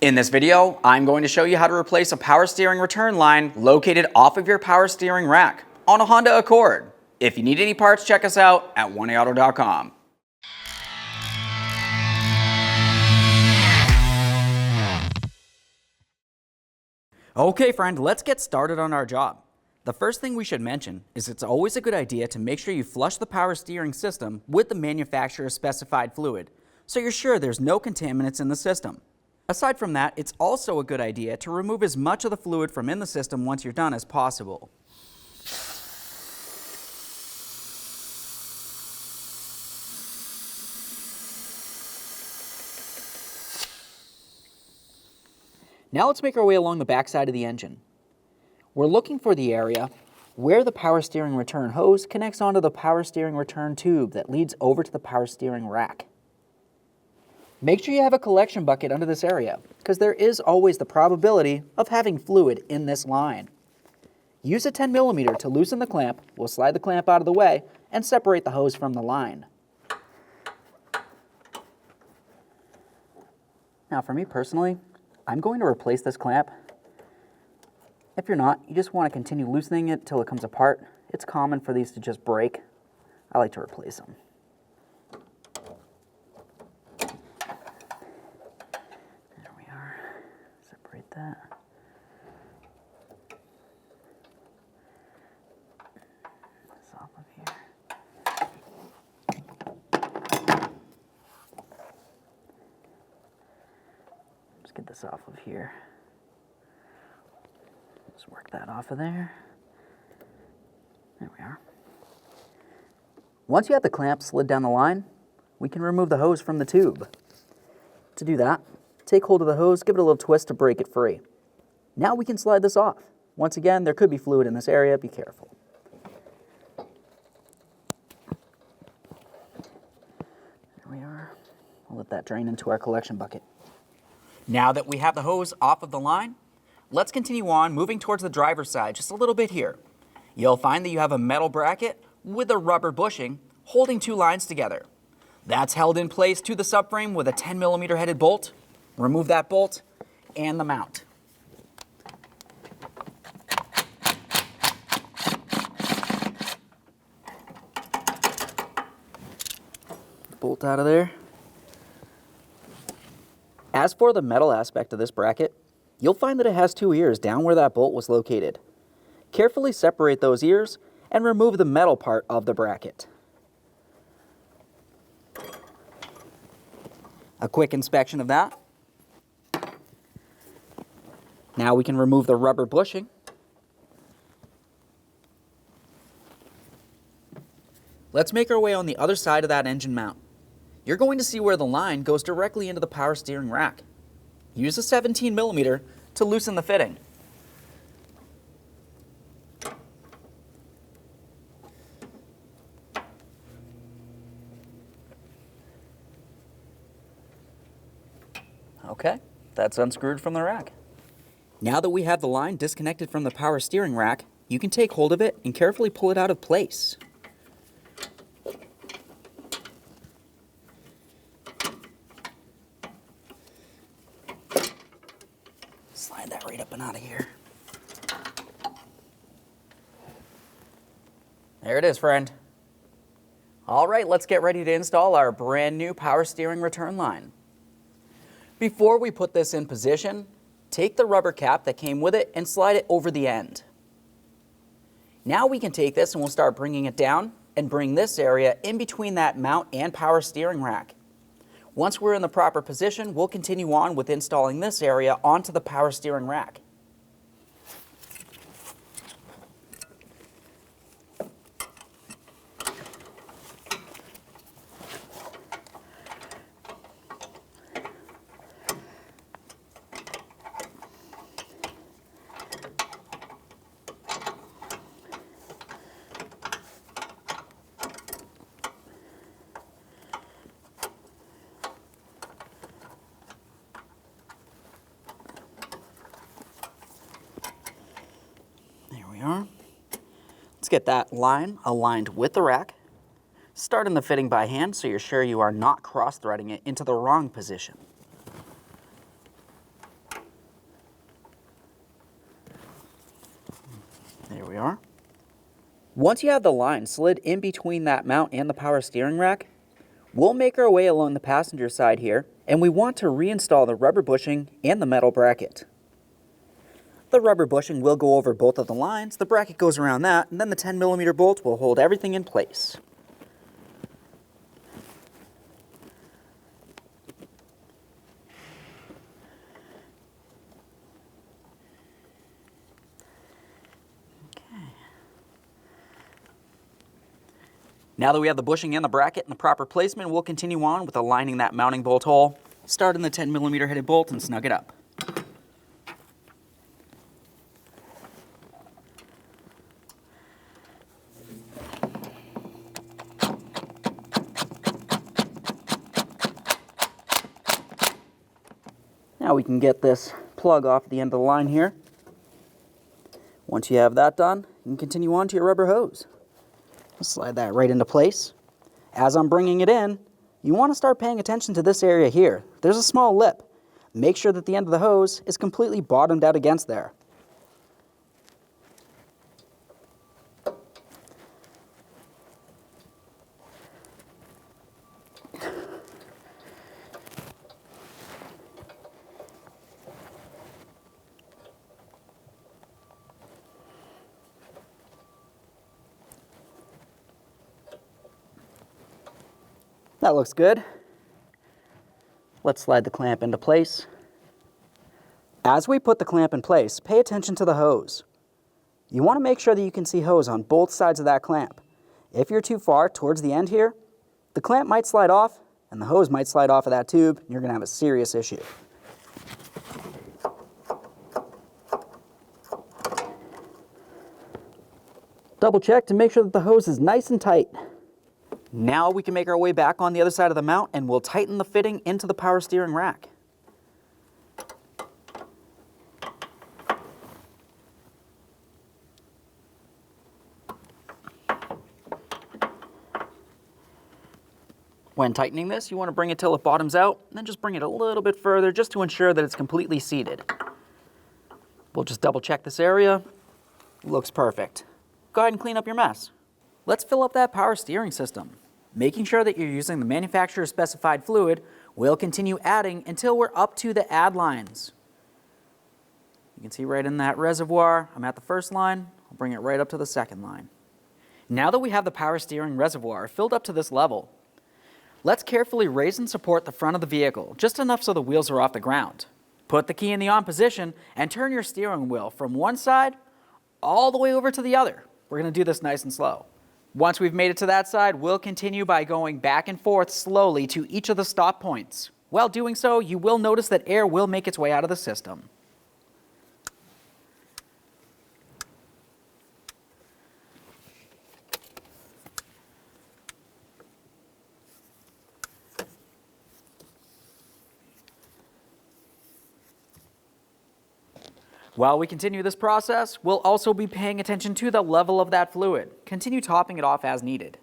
In this video, I'm going to show you how to replace a power steering return line located off of your power steering rack on a Honda Accord. If you need any parts, check us out at 1aauto.com. Okay friend, let's get started on our job. The first thing we should mention is it's always a good idea to make sure you flush the power steering system with the manufacturer's specified fluid, so you're sure there's no contaminants in the system. Aside from that, it's also a good idea to remove as much of the fluid from in the system once you're done as possible. Now let's make our way along the backside of the engine. We're looking for the area where the power steering return hose connects onto the power steering return tube that leads over to the power steering rack. Make sure you have a collection bucket under this area, because there is always the probability of having fluid in this line. Use a 10mm to loosen the clamp. We'll slide the clamp out of the way and separate the hose from the line. Now for me personally, I'm going to replace this clamp. If you're not, you just want to continue loosening it till it comes apart. It's common for these to just break. I like to replace them. There we are. Separate that. This off of here. Let's get this off of here. Let's work that off of there. There we are. Once you have the clamp slid down the line, we can remove the hose from the tube. To do that, take hold of the hose, give it a little twist to break it free. Now we can slide this off. Once again, there could be fluid in this area, be careful. There we are. We'll let that drain into our collection bucket. Now that we have the hose off of the line, let's continue on moving towards the driver's side just a little bit here. You'll find that you have a metal bracket with a rubber bushing holding two lines together. That's held in place to the subframe with a 10mm headed bolt. Remove that bolt and the mount. Bolt out of there. As for the metal aspect of this bracket, you'll find that it has two ears down where that bolt was located. Carefully separate those ears and remove the metal part of the bracket. A quick inspection of that. Now we can remove the rubber bushing. Let's make our way on the other side of that engine mount. You're going to see where the line goes directly into the power steering rack. Use a 17mm to loosen the fitting. Okay, that's unscrewed from the rack. Now that we have the line disconnected from the power steering rack, you can take hold of it and carefully pull it out of place. Slide that right up and out of here. There it is, friend. All right, let's get ready to install our brand new power steering return line. Before we put this in position, take the rubber cap that came with it and slide it over the end. Now we can take this and we'll start bringing it down and bring this area in between that mount and power steering rack. Once we're in the proper position, we'll continue on with installing this area onto the power steering rack. Let's get that line aligned with the rack. Start in the fitting by hand so you're sure you are not cross-threading it into the wrong position. There we are. Once you have the line slid in between that mount and the power steering rack, we'll make our way along the passenger side here, and we want to reinstall the rubber bushing and the metal bracket. The rubber bushing will go over both of the lines, the bracket goes around that, and then the 10mm bolt will hold everything in place. Now that we have the bushing and the bracket in the proper placement, we'll continue on with aligning that mounting bolt hole. Start in the 10mm headed bolt and snug it up. Now we can get this plug off the end of the line here. Once you have that done, you can continue on to your rubber hose. Slide that right into place. As I'm bringing it in, you want to start paying attention to this area here. There's a small lip. Make sure that the end of the hose is completely bottomed out against there. That looks good. Let's slide the clamp into place. As we put the clamp in place, pay attention to the hose. You want to make sure that you can see hose on both sides of that clamp. If you're too far towards the end here, the clamp might slide off and the hose might slide off of that tube, and you're going to have a serious issue. Double check to make sure that the hose is nice and tight. Now we can make our way back on the other side of the mount and we'll tighten the fitting into the power steering rack. When tightening this, you want to bring it till it bottoms out, and then just bring it a little bit further just to ensure that it's completely seated. We'll just double check this area. Looks perfect. Go ahead and clean up your mess. Let's fill up that power steering system. Making sure that you're using the manufacturer's specified fluid, we'll continue adding until we're up to the add lines. You can see right in that reservoir, I'm at the first line, I'll bring it right up to the second line. Now that we have the power steering reservoir filled up to this level, let's carefully raise and support the front of the vehicle, just enough so the wheels are off the ground. Put the key in the on position and turn your steering wheel from one side all the way over to the other. We're going to do this nice and slow. Once we've made it to that side, we'll continue by going back and forth slowly to each of the stop points. While doing so, you will notice that air will make its way out of the system. While we continue this process, we'll also be paying attention to the level of that fluid. Continue topping it off as needed.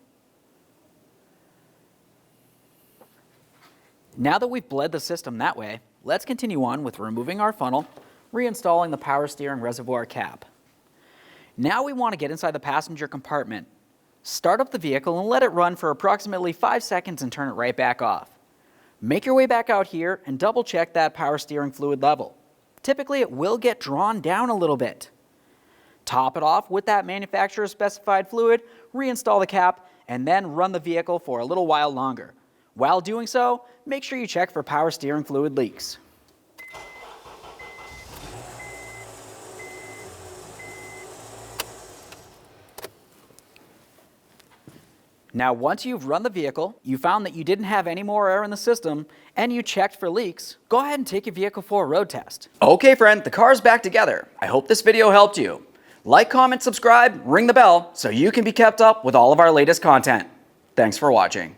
Now that we've bled the system that way, let's continue on with removing our funnel, reinstalling the power steering reservoir cap. Now we want to get inside the passenger compartment. Start up the vehicle and let it run for approximately 5 seconds and turn it right back off. Make your way back out here and double check that power steering fluid level. Typically, it will get drawn down a little bit. Top it off with that manufacturer's specified fluid, reinstall the cap, and then run the vehicle for a little while longer. While doing so, make sure you check for power steering fluid leaks. Now, once you've run the vehicle, you found that you didn't have any more air in the system, and you checked for leaks, go ahead and take your vehicle for a road test. Okay, friend, the car's back together. I hope this video helped you. Like, comment, subscribe, ring the bell so you can be kept up with all of our latest content. Thanks for watching.